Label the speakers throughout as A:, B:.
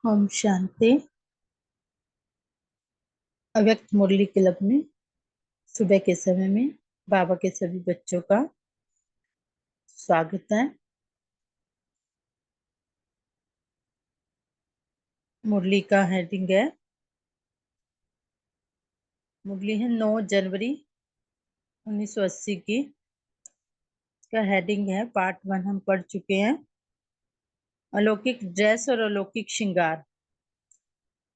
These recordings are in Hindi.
A: ओम शांति। अव्यक्त मुरली क्लब में सुबह के समय में बाबा के सभी बच्चों का स्वागत है। मुरली का हेडिंग है, मुरली है 9 जनवरी 1980 की। का हेडिंग है पार्ट 1 हम पढ़ चुके हैं, अलौकिक ड्रेस और अलौकिक श्रृंगार।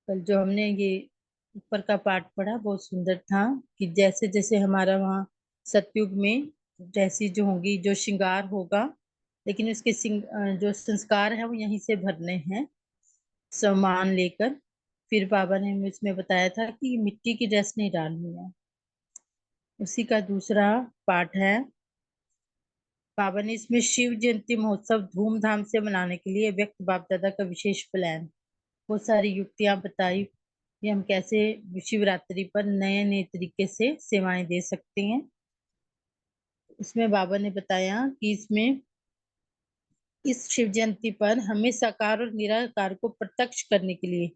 A: कल जो हमने ये ऊपर का पार्ट पढ़ा बहुत सुंदर था कि जैसे जैसे हमारा वहाँ सतयुग में जैसी जो होंगी जो श्रृंगार होगा, लेकिन उसके जो संस्कार है वो यहीं से भरने हैं सामान लेकर। फिर बाबा ने हमें इसमें बताया था कि मिट्टी की ड्रेस नहीं डालनी है। उसी का दूसरा पार्ट है। बाबा ने इसमें शिव जयंती महोत्सव धूमधाम से मनाने के लिए व्यक्त बाप दादा का विशेष प्लान, बहुत सारी युक्तियां बताई कि हम कैसे शिवरात्रि पर नए नए तरीके से सेवाएं दे सकते हैं। उसमें बाबा ने बताया कि इस शिव जयंती पर हमें साकार और निराकार को प्रत्यक्ष करने के लिए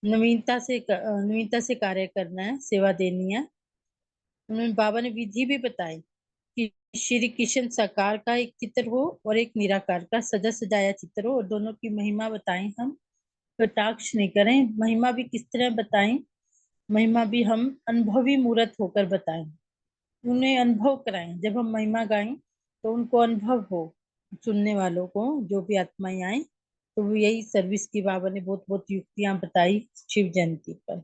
A: नवीनता से कार्य करना है, सेवा देनी है। उन्होंने बाबा ने विधि भी बताई कि श्री कृष्ण साकार का एक चित्र हो और एक निराकार का सजा सजाया चित्र हो, और दोनों की महिमा बताएं। हम कटाक्ष नहीं करें, महिमा भी किस तरह बताएं, महिमा भी हम अनुभवी मूर्त होकर बताएं, उन्हें अनुभव कराएं। जब हम महिमा गाएं तो उनको अनुभव हो, सुनने वालों को जो भी आत्माएं आए। तो वो यही सर्विस की बाबा ने बहुत बहुत युक्तियां बताई शिव जयंती पर।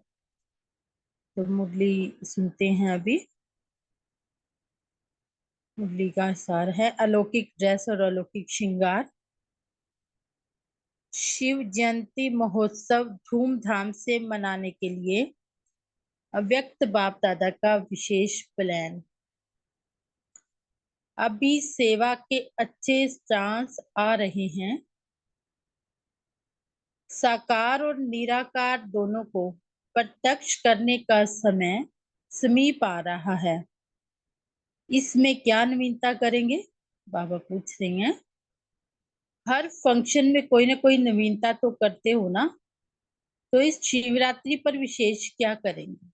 A: तो मुरली सुनते हैं अभी। मुरली का सार है, अलौकिक ड्रेस और अलौकिक श्रृंगार। शिव जयंती महोत्सव धूमधाम से मनाने के लिए अव्यक्त बाप दादा का विशेष प्लान। अभी सेवा के अच्छे चांस आ रहे हैं। साकार और निराकार दोनों को प्रत्यक्ष करने का समय समीप आ रहा है। इसमें क्या नवीनता करेंगे, बाबा पूछ रहे हैं। हर फंक्शन में कोई ना कोई नवीनता तो करते हो ना, तो इस शिवरात्रि पर विशेष क्या करेंगे।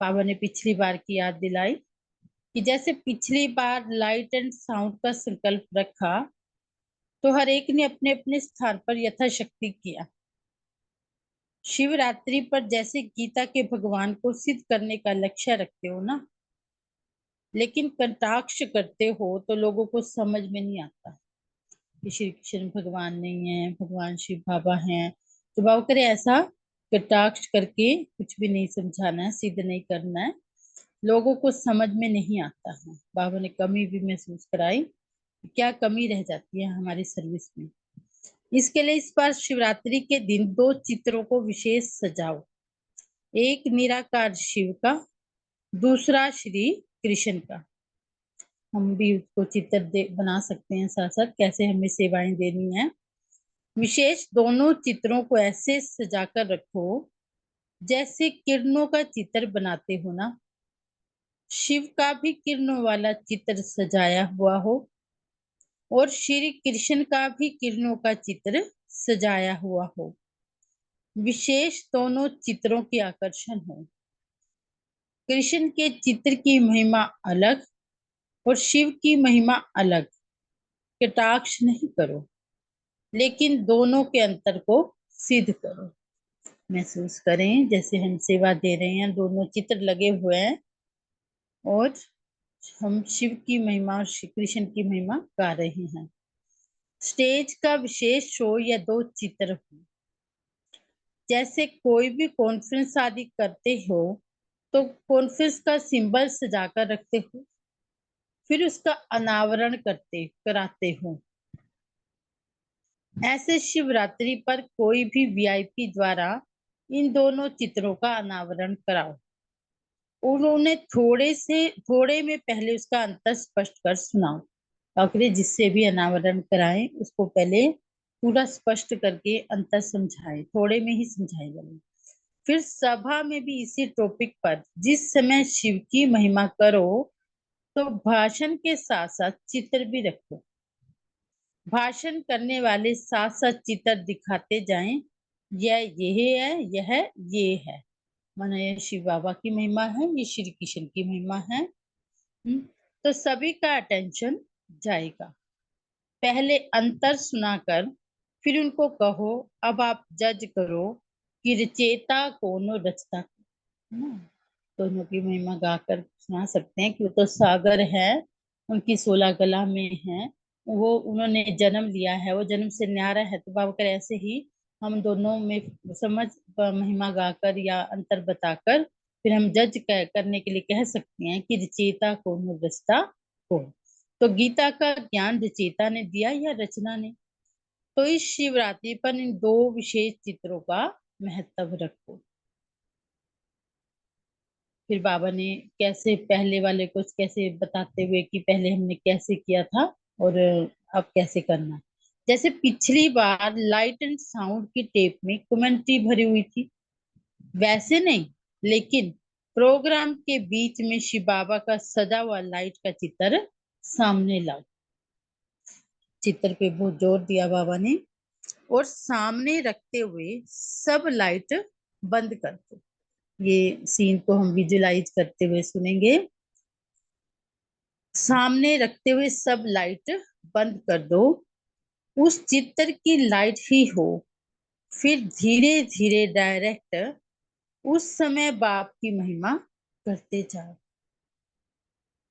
A: बाबा ने पिछली बार की याद दिलाई कि जैसे पिछली बार लाइट एंड साउंड का संकल्प रखा तो हर एक ने अपने अपने स्थान पर यथाशक्ति किया। शिवरात्रि पर जैसे गीता के भगवान को सिद्ध करने का लक्ष्य रखते हो ना, लेकिन कटाक्ष करते हो तो लोगों को समझ में नहीं आता कि श्री कृष्ण भगवान नहीं है, भगवान शिव बाबा हैं। तो बाबा करे ऐसा कटाक्ष करके कुछ भी नहीं समझाना है, सिद्ध नहीं करना है, लोगों को समझ में नहीं आता है। बाबा ने कमी भी महसूस कराई, क्या कमी रह जाती है हमारी सर्विस में। इसके लिए इस बार शिवरात्रि के दिन 2 चित्रों को विशेष सजाओ, एक निराकार शिव का, दूसरा श्री कृष्ण का। हम भी उसको चित्र बना सकते हैं साथ साथ, कैसे हमें सेवाएं देनी है। विशेष दोनों चित्रों को ऐसे सजाकर रखो जैसे किरणों का चित्र बनाते हो ना। शिव का भी किरणों वाला चित्र सजाया हुआ हो और श्री कृष्ण का भी किरणों का चित्र सजाया हुआ हो। विशेष दोनों चित्रों की आकर्षण हो। कृष्ण के चित्र की महिमा अलग और शिव की महिमा अलग। कटाक्ष नहीं करो, लेकिन दोनों के अंतर को सिद्ध करो। महसूस करें जैसे हम सेवा दे रहे हैं, दोनों चित्र लगे हुए हैं और हम शिव की महिमा और श्री कृष्ण की महिमा गा रहे हैं। स्टेज का विशेष शो या 2 चित्र हो। जैसे कोई भी कॉन्फ्रेंस आदि करते हो तो कॉन्फ्रेंस का सिंबल सजाकर रखते हो, फिर उसका अनावरण कराते हो। ऐसे शिवरात्रि पर कोई भी वीआईपी द्वारा इन दोनों चित्रों का अनावरण कराओ। उन्होंने थोड़े में पहले उसका अंतर स्पष्ट कर सुनाओ। आखिर जिससे भी अनावरण कराएं उसको पहले पूरा स्पष्ट करके अंतर समझाएं, थोड़े में ही समझाएं जरूर। फिर सभा में भी इसी टॉपिक पर जिस समय शिव की महिमा करो तो भाषण के साथ साथ चित्र भी रखो। भाषण करने वाले साथ-साथ चित्र दिखाते जाएँ, यह ये है, यह ये है। माना ये शिव बाबा की महिमा है, ये श्री कृष्ण की महिमा है। हुँ, तो सभी का अटेंशन जाएगा। पहले अंतर सुनाकर फिर उनको कहो, अब आप जज करो कि रचयिता कौन और रचता कौन, है ना? दोनों की महिमा गाकर सुना सकते हैं कि वो तो सागर है, उनकी 16 कला में है, वो उन्होंने जन्म लिया है, वो जन्म से न्यारा है, तो बाबा करे ऐसे ही हम दोनों में समझ महिमा गाकर या अंतर बताकर फिर हम जज करने के लिए कह सकते हैं कि रचयिता कौन और रचता कौन। तो गीता का ज्ञान रचयिता ने दिया या रचना ने? तो इस शिवरात्रि पर इन 2 विशेष चित्रों का महत्व रखो। फिर बाबा ने कैसे पहले वाले को कैसे बताते हुए कि पहले हमने कैसे किया था और अब कैसे करना है। जैसे पिछली बार लाइट एंड साउंड की टेप में कमेंट्री भरी हुई थी, वैसे नहीं, लेकिन प्रोग्राम के बीच में शिव बाबा का सजा हुआ लाइट का चित्र सामने लाओ। चित्र पे बहुत जोर दिया बाबा ने और सामने रखते हुए सब लाइट बंद कर दो। ये सीन को हम विजुलाइज करते हुए सुनेंगे। सामने रखते हुए सब लाइट बंद कर दो, उस चित्र की लाइट ही हो। फिर धीरे धीरे डायरेक्ट उस समय बाप की महिमा करते जाओ।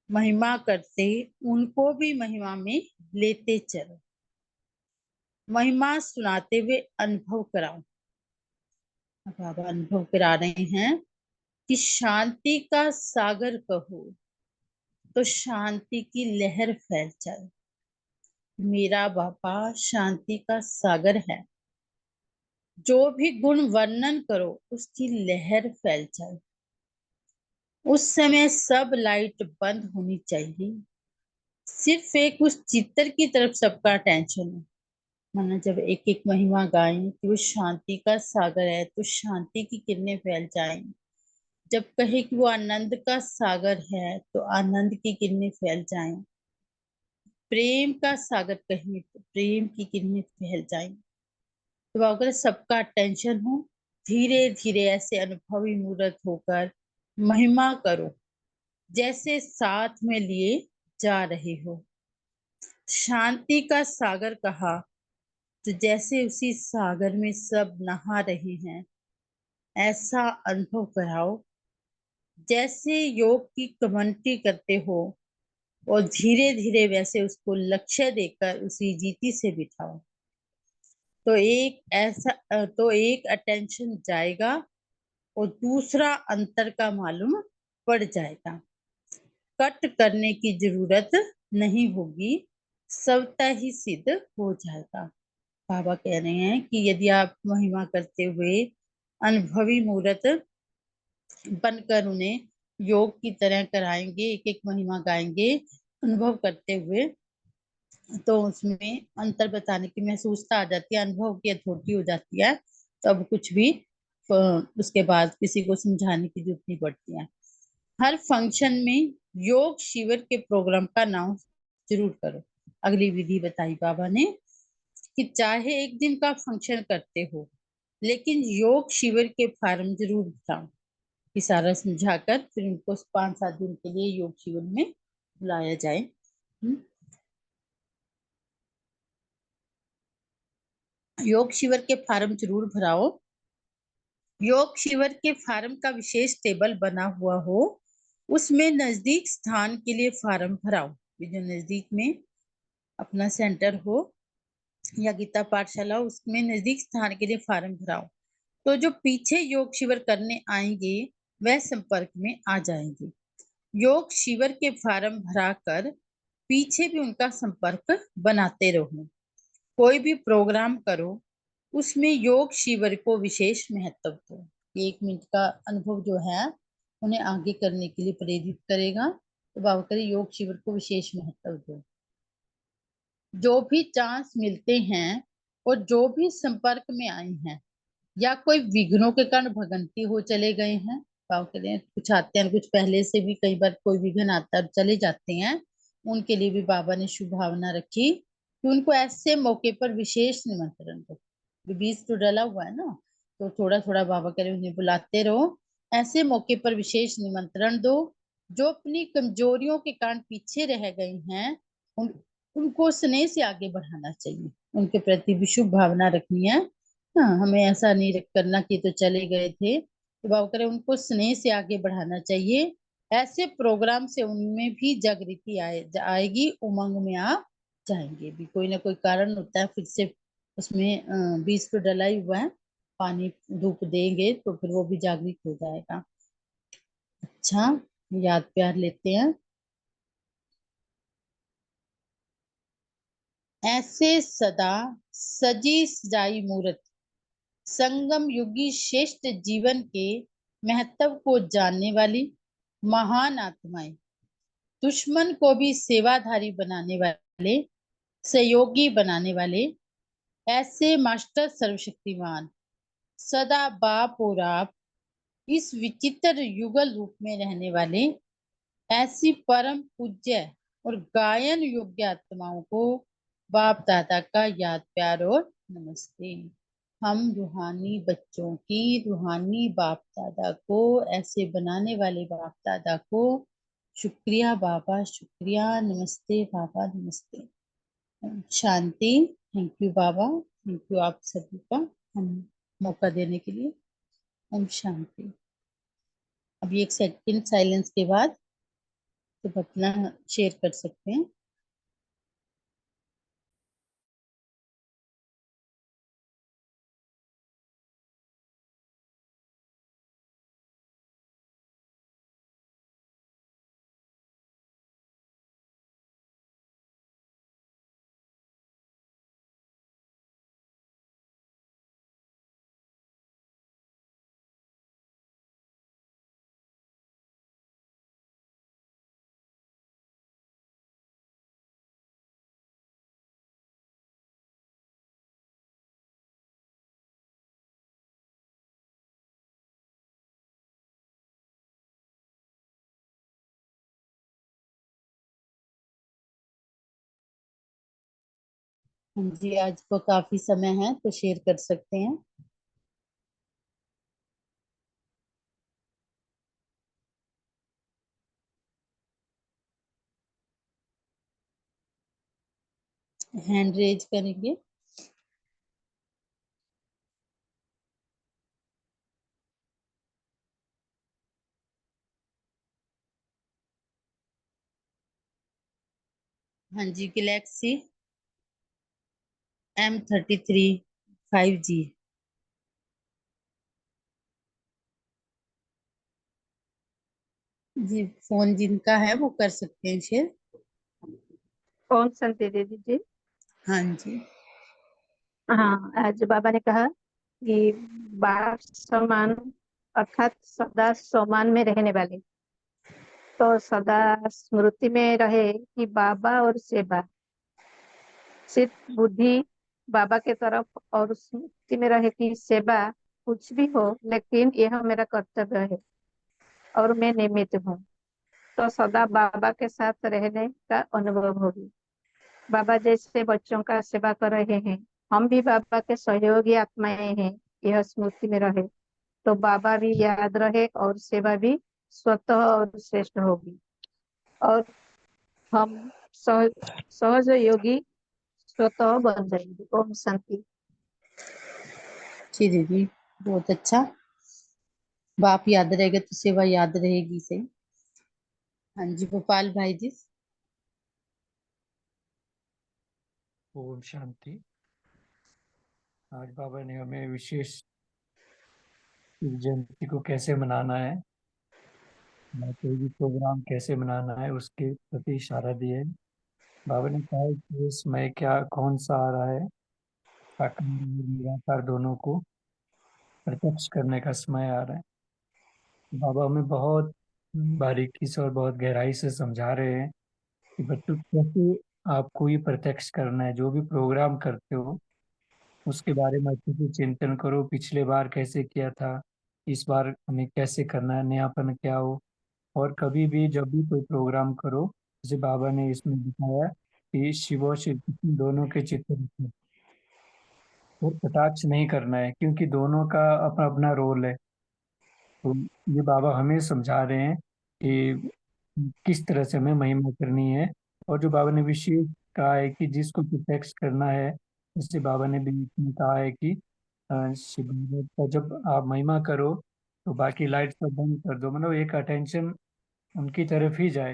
A: महिमा करते उनको भी महिमा में लेते चलो। महिमा सुनाते हुए अनुभव कराओ। बाबा अनुभव करा रहे हैं कि शांति का सागर कहो तो शांति की लहर फैल जाए। मेरा बाबा शांति का सागर है, जो भी गुण वर्णन करो उसकी लहर फैल जाए। उस समय सब लाइट बंद होनी चाहिए, सिर्फ एक उस चित्र की तरफ सबका अटेंशन है। माना जब एक एक महिमा गाएं कि वो शांति का सागर है तो शांति की किरणें फैल जाएं। जब कहे कि वो आनंद का सागर है तो आनंद की किरणें फैल जाएं। प्रेम का सागर कहें तो प्रेम की किरणें फैल जाएं। तो अगर सबका अटेंशन हो, धीरे धीरे ऐसे अनुभवी मूर्त होकर महिमा करो जैसे साथ में लिए जा रहे हो। शांति का सागर कहा तो जैसे उसी सागर में सब नहा रहे हैं, ऐसा अनुभव कराओ जैसे योग की कमेंट्री करते हो और धीरे धीरे वैसे उसको लक्ष्य देकर उसी जीती से बिठाओ। तो एक अटेंशन जाएगा और दूसरा अंतर का मालूम पड़ जाएगा। कट करने की जरूरत नहीं होगी, स्वतः ही सिद्ध हो जाएगा। बाबा कह रहे हैं कि यदि आप महिमा करते हुए अनुभवी मूर्त बनकर उन्हें योग की तरह कराएंगे, एक एक महिमा गाएंगे अनुभव करते हुए, तो उसमें अंतर बताने की महसूसता आ जाती है, अनुभव की अथॉरिटी हो जाती है। तो अब कुछ भी उसके बाद किसी को समझाने की जरूरत नहीं पड़ती है। हर फंक्शन में योग शिविर के प्रोग्राम का नाम जरूर करो। अगली विधि बताई बाबा ने कि चाहे एक दिन का फंक्शन करते हो, लेकिन योग शिविर के फॉर्म जरूर भराओ। इशारा समझाकर फिर उनको 5-7 दिन के लिए योग शिविर में बुलाया जाए। योग शिविर के फॉर्म जरूर भराओ। योग शिविर के फॉर्म का विशेष टेबल बना हुआ हो, उसमें नजदीक स्थान के लिए फॉर्म भराओ। जो नजदीक में अपना सेंटर हो या गीता पाठशाला, उसमें नजदीक स्थान के लिए फॉर्म भराओ। तो जो पीछे योग शिविर करने आएंगे वह संपर्क में आ जाएंगे। योग शिविर के फॉर्म भराकर पीछे भी उनका संपर्क बनाते रहो। कोई भी प्रोग्राम करो, उसमें योग शिविर को विशेष महत्व दो। 1 मिनट का अनुभव जो है उन्हें आगे करने के लिए प्रेरित करेगा। तो बाबा करे योग शिविर को विशेष महत्व दो। जो भी चांस मिलते हैं और जो भी संपर्क में आए हैं या कोई विघ्नों के कारण भगंती हो चले गए हैं, बाबा कहते हैं कुछ आते हैं, कुछ पहले से भी कई बार कोई विघ्न आता है चले जाते हैं, उनके लिए भी बाबा ने शुभ भावना रखी कि उनको ऐसे मौके पर विशेष निमंत्रण दो। बीज तो डला हुआ है ना, तो थोड़ा थोड़ा बाबा कह रहे उन्हें बुलाते रहो। ऐसे मौके पर विशेष निमंत्रण दो। जो अपनी कमजोरियों के कारण पीछे रह गए हैं, उनको स्नेह से आगे बढ़ाना चाहिए। उनके प्रति भी शुभ भावना रखनी है। हाँ, हमें ऐसा नहीं करना कि तो चले गए थे, तो बाबा कह रहे उनको स्नेह से आगे बढ़ाना चाहिए। ऐसे प्रोग्राम से उनमें भी जागृति आएगी, उमंग में आ जाएंगे भी। कोई ना कोई कारण होता है, फिर से उसमें बीज तो डला ही हुआ है, पानी धूप देंगे तो फिर वो भी जागृत हो जाएगा। अच्छा, याद प्यार लेते हैं। ऐसे सदा सजी सजाई मूरत, संगम युगी श्रेष्ठ जीवन के महत्व को जानने वाली महान आत्माएं, दुश्मन को भी सेवाधारी बनाने वाले, सहयोगी बनाने वाले, ऐसे मास्टर सर्वशक्तिमान, सदा बाप और आप, इस विचित्र युगल रूप में रहने वाले, ऐसी परम पूज्य और गायन योग्य आत्माओं को बाप दादा का याद प्यार और नमस्ते। हम रूहानी बच्चों की रूहानी बाप दादा को, ऐसे बनाने वाले बाप दादा को शुक्रिया बाबा, शुक्रिया, नमस्ते बाबा, नमस्ते। शांति। थैंक यू बाबा, थैंक यू आप सभी का हम मौका देने के लिए। ओम शांति। अभी एक सेकंड साइलेंस के बाद तो अपना शेयर कर सकते हैं। हाँ जी, आज को काफी समय है तो शेयर कर सकते हैं। हैंड रेज करेंगे। हाँ जी, गैलेक्सी M33 5G। जी, फोन जिनका है वो कर सकते हैं शेयर।
B: कौन संते दे दीजिए।
A: हाँ जी।
B: हाँ, आज बाबा ने कहा कि बाप समान अर्थात सदा समान में रहने वाले, तो सदा स्मृति में रहे कि बाबा और सेवा, सिर्फ बुद्धि बाबा के तरफ, और स्मृति में रहे कि सेवा कुछ भी हो लेकिन यह मेरा कर्तव्य है और मैं निमित्त हूँ, तो सदा बाबा के साथ रहने का अनुभव होगी। बाबा जैसे बच्चों का सेवा कर रहे हैं, हम भी बाबा के सहयोगी आत्माएं हैं, यह स्मृति में रहे तो बाबा भी याद रहे और सेवा भी स्वतः और श्रेष्ठ होगी, और हम सहज योगी स्वतः बन जाएंगे। ओम शांति।
A: जी दीदी, बहुत अच्छा। बाप याद रहेगा तो सेवा याद रहेगी सही। हाँ जी, गोपाल भाई जी।
C: ओम शांति। आज बाबा ने हमें विशेष शिव जयंती को कैसे मनाना है, या कोई भी प्रोग्राम कैसे मनाना है उसके प्रति इशारा दिए। बाबा ने कहा है कि ये समय क्या कौन सा आ रहा है, साकार और निराकार दोनों को प्रत्यक्ष करने का समय आ रहा है। बाबा हमें बहुत बारीकी से और बहुत गहराई से समझा रहे हैं कि बच्चों कैसे आपको ये प्रत्यक्ष करना है। जो भी प्रोग्राम करते हो उसके बारे में अच्छे से चिंतन करो, पिछले बार कैसे किया था, इस बार हमें कैसे करना है, नयापन क्या हो। और कभी भी जब भी कोई प्रोग्राम करो, जैसे बाबा ने इसमें दिखाया, कि शिव और श्री कृष्ण दोनों के चित्र रखें। और कटाक्ष नहीं करना है, क्योंकि दोनों का अपना अपना रोल है। तो ये बाबा हमें समझा रहे हैं कि किस तरह से हमें महिमा करनी है। और जो बाबा ने विशेष कहा है कि जिसको प्रोटेक्ट करना है, जैसे बाबा ने भी इसमें कहा है कि शिव बाबा का जब आप महिमा करो तो बाकी लाइट सब बंद कर दो, मतलब एक अटेंशन उनकी तरफ ही जाए।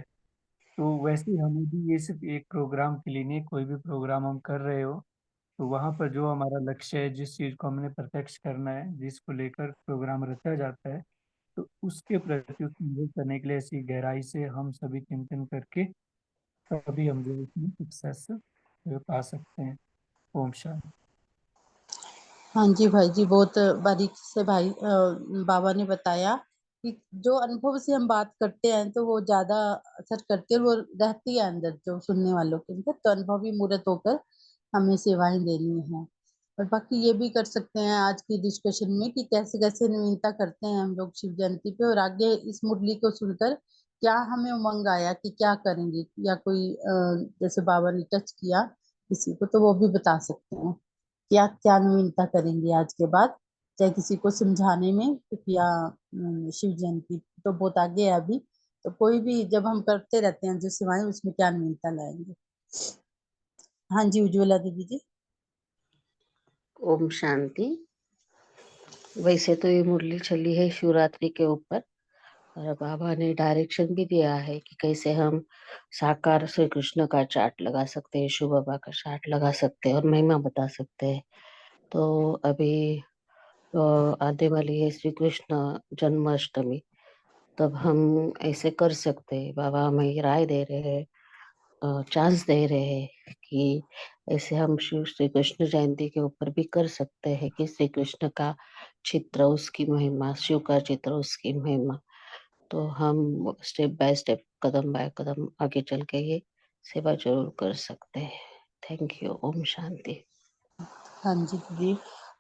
C: तो वैसे ही हमें भी ये सिर्फ एक प्रोग्राम के लिए नहीं, कोई भी प्रोग्राम हम कर रहे हो तो वहाँ पर जो हमारा लक्ष्य है, जिस चीज़ को हमने प्रत्यक्ष करना है, जिसको लेकर प्रोग्राम रचा जाता है, तो उसके प्रति उसको मदद करने के लिए ऐसी गहराई से हम सभी चिंतन करके तभी हम जो इसमें सक्सेस पा सकते हैं। ओम शांति।
A: हाँ जी भाई जी, बहुत बारीकी से भाई बाबा ने बताया कि जो अनुभव से हम बात करते हैं तो वो ज्यादा असर करती है और वो रहती है अंदर जो सुनने वालों के अंदर, तो अनुभवी मूर्त होकर हमें सेवाएं देनी है। और बाकी ये भी कर सकते हैं आज की डिस्कशन में कि कैसे कैसे नवीनता करते हैं हम लोग शिव जयंती पे, और आगे इस मुरली को सुनकर क्या हमें उमंग आया कि क्या करेंगे, या कोई जैसे बाबा ने टच किया किसी को तो वो भी बता सकते हैं क्या क्या नवीनता करेंगे आज के बाद, चाहे किसी को समझाने में या शिव जयंती तो बहुत आगे है अभी। तो कोई भी जब हम करते रहते हैं जो सेवाएं, उसमें क्या नवीनता लाएंगे। हाँ जी उज्ज्वला दीदी जी।
D: ओम शांति। वैसे तो ये मुरली चली है शिवरात्रि के ऊपर, और बाबा ने डायरेक्शन भी दिया है कि कैसे हम साकार श्री कृष्ण का चार्ट लगा सकते हैं, शिव बाबा का चार्ट लगा सकते हैं और महिमा बता सकते हैं। तो अभी आने वाली है श्री कृष्ण जन्माष्टमी, तब हम ऐसे कर सकते हैं। बाबा हमें राय दे रहे हैं, चांस दे रहे हैं कि ऐसे हम शिव श्री कृष्ण जयंती के ऊपर भी कर सकते हैं कि श्री कृष्ण का चित्र उसकी महिमा, शिव का चित्र उसकी महिमा। तो हम स्टेप बाय स्टेप, कदम बाय कदम आगे चल के ये सेवा जरूर कर सकते हैं। Thank you. ओम शांति।
A: हाँ जी दीदी,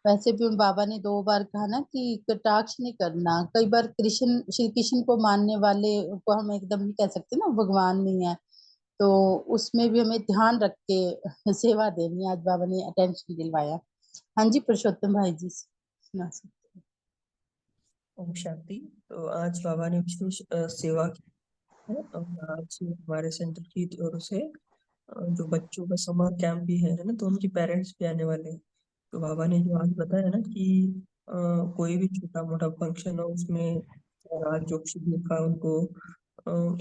A: वैसे भी उन बाबा ने 2 बार कहा ना कि कटाक्ष नहीं करना। कई बार कृष्ण, श्री कृष्ण को मानने वाले को हम एकदम नहीं कह सकते ना भगवान नहीं है, तो उसमें भी हमें ध्यान रख के सेवा देनी है। आज बाबा ने अटेंशन दिलवाया। हाँ जी पुरुषोत्तम भाई जी सुना सकते हैं।
E: ओम शांति। तो आज बाबा ने विशेष सेवा की है, और आज हमारे सेंटर की ओर से जो बच्चों का समर कैंप भी है ना, तो उनके पेरेंट्स भी आने वाले हैं। तो बाबा ने जो आज बताया ना कि कोई भी छोटा मोटा फंक्शन हो उसमें आज जो शिविर का उनको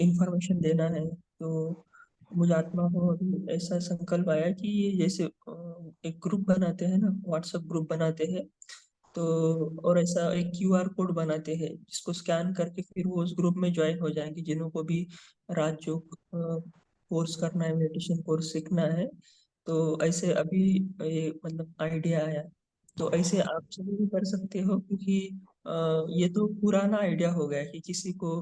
E: इंफॉर्मेशन देना है। तो मुझे आत्मा को अभी ऐसा संकल्प आया कि ये जैसे एक ग्रुप बनाते हैं ना, व्हाट्सएप ग्रुप बनाते हैं, तो और ऐसा एक क्यूआर कोड बनाते हैं जिसको स्कैन करके फिर वो उस ग्रुप में ज्वाइन हो जाएंगे, जिनको भी राजयोग कोर्स करना है, मेडिटेशन कोर्स सीखना है। तो ऐसे अभी ये मतलब आइडिया आया, तो ऐसे आप सभी भी कर सकते हो, क्योंकि ये तो पुराना आइडिया हो गया कि किसी को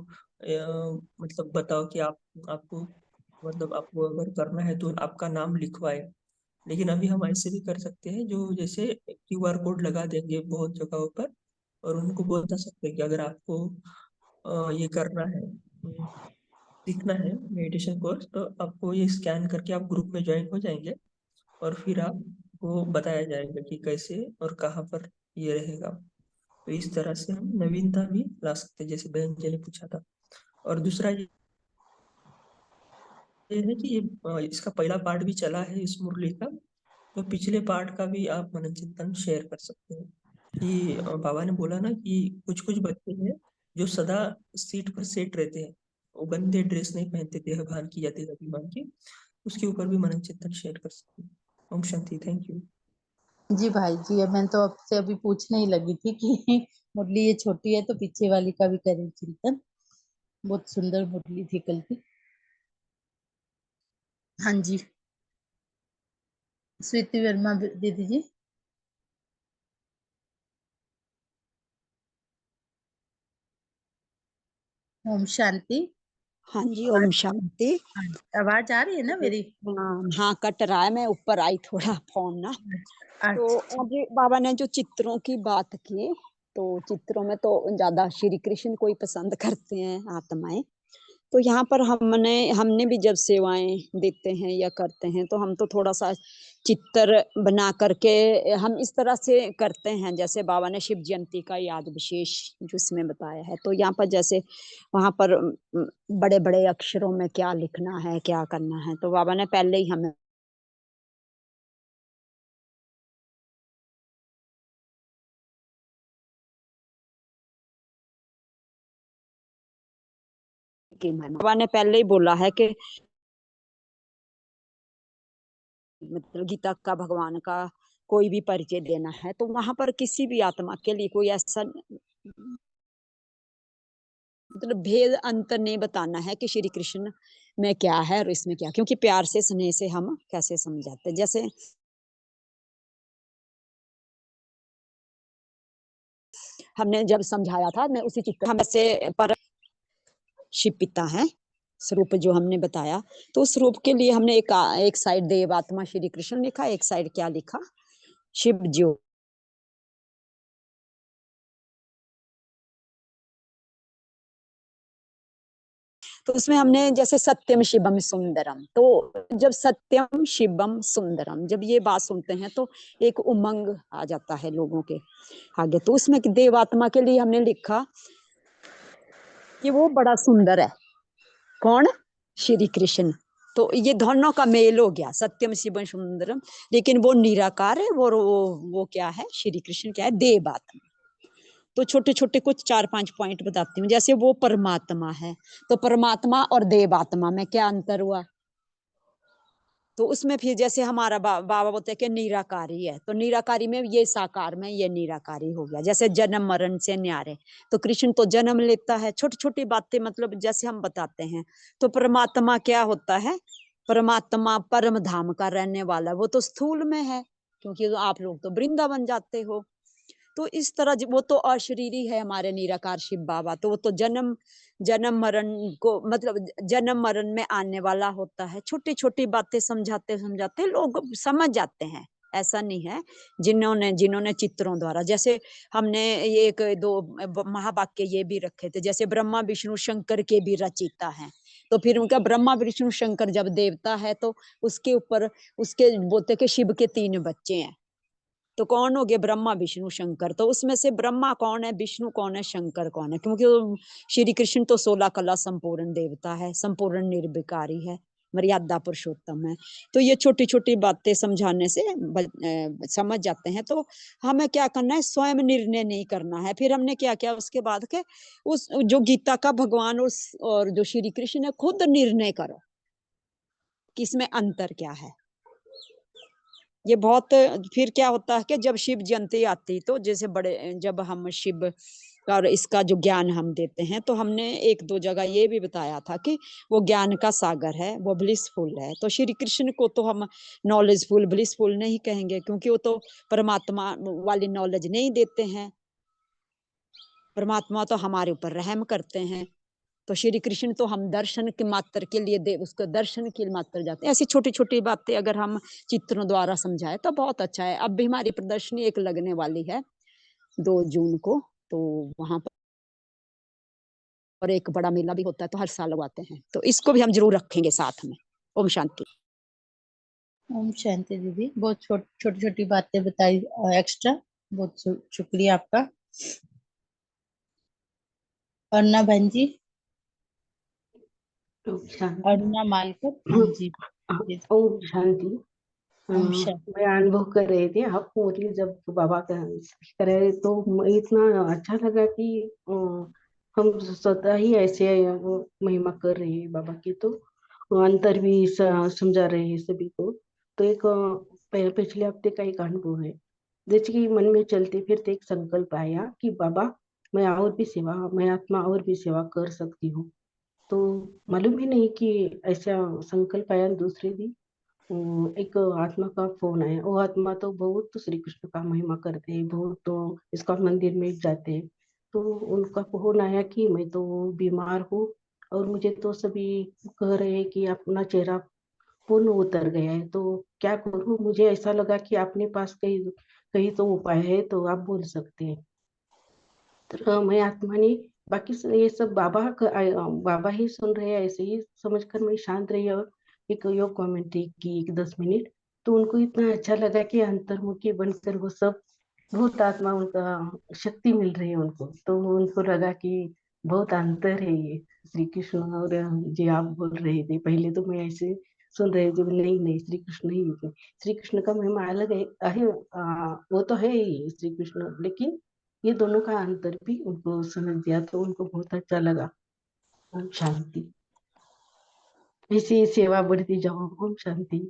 E: मतलब बताओ कि आपको मतलब आपको अगर करना है तो आपका नाम लिखवाए। लेकिन अभी हम ऐसे भी कर सकते हैं, जो जैसे क्यूआर कोड लगा देंगे बहुत जगहों पर, और उनको बता सकते हैं कि अगर आपको ये करना है, सीखना है मेडिटेशन कोर्स, तो आपको ये स्कैन करके आप ग्रुप में ज्वाइन हो जाएंगे, और फिर आपको बताया जाएगा कि कैसे और कहाँ पर ये रहेगा। तो इस तरह से हम नवीनता भी ला सकते हैं, जैसे बहन जी ने पूछा था। और दूसरा ये है कि ये इसका पहला पार्ट भी चला है इस मुरली का, तो पिछले पार्ट का भी आप मन चिंतन शेयर कर सकते हैं। कि बाबा ने बोला ना कि कुछ कुछ बच्चे हैं जो सदा सीट पर सेट रहते हैं, वो गंदे ड्रेस नहीं पहनते, देहभान की या देहाभिमान की। उसके ऊपर भी मन चिंतन शेयर कर सकते हैं। ओम शांति। Thank you.
A: जी भाई जी, अब मैं तो आपसे अभी पूछने ही लगी थी कि मुरली ये छोटी है तो पीछे वाली का भी करें चिंतन। बहुत सुंदर मुरली थी कल की। हाँ जी स्वीति वर्मा दीदी जी। ओम शांति।
F: हाँ जी, ओम शांति।
A: हाँ, आवाज आ रही है ना मेरी।
F: हाँ, कट रहा है, मैं ऊपर आई थोड़ा फोन ना। तो
A: अच्छा
F: आज बाबा ने जो चित्रों की बात की, तो चित्रों में तो ज्यादा श्री कृष्ण को ही पसंद करते हैं आत्माएं। तो यहाँ पर हमने भी जब सेवाएं देते हैं या करते हैं तो हम तो थोड़ा सा चित्र बना करके हम इस तरह से करते हैं, जैसे बाबा ने शिव जयंती का याद विशेष जिसमें बताया है, तो यहाँ पर जैसे वहां पर बड़े बड़े अक्षरों में क्या लिखना है क्या करना है, तो बाबा ने पहले ही हमें बाबा ने पहले ही बोला है कि मतलब गीता का भगवान का कोई भी परिचय देना है तो वहां पर किसी भी आत्मा के लिए कोई ऐसा मतलब भेद अंतर नहीं बताना है कि श्री कृष्ण में क्या है और इसमें क्या, क्योंकि प्यार से स्नेह से हम कैसे समझाते, जैसे हमने जब समझाया था मैं उसी चित्र हम से पर शिव पिता है स्वरूप जो हमने बताया, तो उस रूप के लिए हमने एक साइड देव आत्मा श्री कृष्ण लिखा, एक साइड क्या लिखा, शिव ज्योति। तो उसमें हमने जैसे सत्यम शिवम सुंदरम, तो जब सत्यम शिवम सुंदरम जब ये बात सुनते हैं तो एक उमंग आ जाता है लोगों के आगे, तो उसमें देवात्मा के लिए हमने लिखा कि वो बड़ा सुंदर है, कौन, श्री कृष्ण। तो ये दोनों का मेल हो गया, सत्यम शिवम सुंदरम, लेकिन वो निराकार है, वो क्या है, श्री कृष्ण क्या है, देवात्मा। तो छोटे छोटे कुछ 4-5 पॉइंट बताती हूँ, जैसे वो परमात्मा है, तो परमात्मा और देवात्मा में क्या अंतर हुआ, तो उसमें फिर जैसे हमारा बाबा बोलते हैं कि निराकारी है, तो निराकारी में ये साकार में ये निराकारी हो गया, जैसे जन्म मरण से न्यारे, तो कृष्ण तो जन्म लेता है, छोटी छोटी बातें मतलब जैसे हम बताते हैं। तो परमात्मा क्या होता है, परमात्मा परम धाम का रहने वाला, वो तो स्थूल में है, क्योंकि आप लोग तो वृंदावन जाते हो, तो इस तरह वो तो अशरीरी है हमारे निराकार शिव बाबा, तो वो तो जन्म जन्म मरण को मतलब जन्म मरण में आने वाला होता है, छोटी छोटी बातें समझाते समझाते लोग समझ जाते हैं, ऐसा नहीं है। जिन्होंने जिन्होंने चित्रों द्वारा, जैसे हमने एक दो महावाक्य ये भी रखे थे, जैसे ब्रह्मा विष्णु शंकर के भी रचिता हैं, तो फिर उनका ब्रह्मा विष्णु शंकर जब देवता है तो उसके ऊपर उसके बोलते कि शिव के 3 बच्चे हैं, तो कौन हो गए, ब्रह्मा विष्णु शंकर, तो उसमें से ब्रह्मा कौन है, विष्णु कौन है, शंकर कौन है, क्योंकि श्री कृष्ण तो 16 कला संपूर्ण देवता है, संपूर्ण निर्विकारी है, मर्यादा पुरुषोत्तम है। तो ये छोटी छोटी बातें समझाने से समझ जाते हैं, तो हमें क्या करना है, स्वयं निर्णय नहीं करना है। फिर हमने क्या किया उसके बाद के उस जो गीता का भगवान उस और जो श्री कृष्ण है, खुद निर्णय करो कि इसमें अंतर क्या है। ये बहुत फिर क्या होता है कि जब शिव जयंती आती, तो जैसे बड़े जब हम शिव और इसका जो ज्ञान हम देते हैं, तो हमने 1-2 जगह ये भी बताया था कि वो ज्ञान का सागर है, वो ब्लिसफुल है, तो श्री कृष्ण को तो हम नॉलेजफुल ब्लिसफुल नहीं कहेंगे, क्योंकि वो तो परमात्मा वाली नॉलेज नहीं देते हैं, परमात्मा तो हमारे ऊपर रहम करते हैं, तो श्री कृष्ण तो हम दर्शन के मात्र के लिए दे उसको दर्शन के मात्र जाते हैं। ऐसी छोटी छोटी बातें अगर हम चित्रों द्वारा समझाए तो बहुत अच्छा है। अब भी हमारी प्रदर्शनी एक लगने वाली है 2 जून को, तो वहां पर एक बड़ा मेला भी होता है, तो हर साल लगवाते हैं, तो इसको भी हम जरूर रखेंगे साथ में। ओम शांति।
A: ओम शांति दीदी, बहुत छोटी छोटी बातें बताई एक्स्ट्रा, बहुत शुक्रिया आपका। अरुणा बहन जी,
D: ओम शांति।
A: अरुणा मालकर, हाँ जी जी,
D: ओम शांति।
A: ओम शांति।
D: मैं अनुभव कर रही थी, आप मुरली जब बाबा का कर रहे तो इतना अच्छा लगा कि हम स्वतः ही ऐसे महिमा कर रहे हैं बाबा की, तो अंतर भी समझा रहे हैं सभी को। तो एक पिछले हफ्ते का एक अनुभव है, जैसे कि मन में चलते फिरते एक संकल्प आया कि बाबा मैं आत्मा और भी सेवा कर सकती हूँ। तो मालूम ही नहीं कि ऐसा संकल्प आया। दूसरे दिन एक आत्मा का फोन आया, वो आत्मा तो बहुत श्री कृष्ण का महिमा करते हैं, बहुत तो इसका मंदिर में जाते हैं। तो उनका फोन आया कि मैं तो बीमार हूँ और मुझे तो सभी कह रहे हैं कि अपना चेहरा पूर्ण उतर गया है, तो क्या करूँ। मुझे ऐसा लगा कि आपने पास कहीं कहीं तो उपाय है, तो आप बोल सकते हैं। तो मैं आत्मा ने बाकी ये सब बाबा ही सुन रहे हैं, ऐसे ही समझकर मैं शांत रही और एक योग कमेंट्री की 10 मिनट। तो उनको इतना अच्छा लगा कि अंतर्मुखी बनकर वो सब बहुत आत्मा उनका शक्ति मिल रही है उनको। तो उनको लगा कि बहुत अंतर है ये श्री कृष्ण और जी आप बोल रहे थे। पहले तो मैं ऐसे सुन रहे थे, नहीं नहीं श्री कृष्ण ही है। श्री कृष्ण का महिमा अलग है, वो तो है ही श्री कृष्ण, लेकिन ये दोनों का अंतर भी उनको समझ दिया तो उनको बहुत अच्छा लगा। ओम शांति। ऐसी सेवा बढ़ती जाओ। ओम शांति।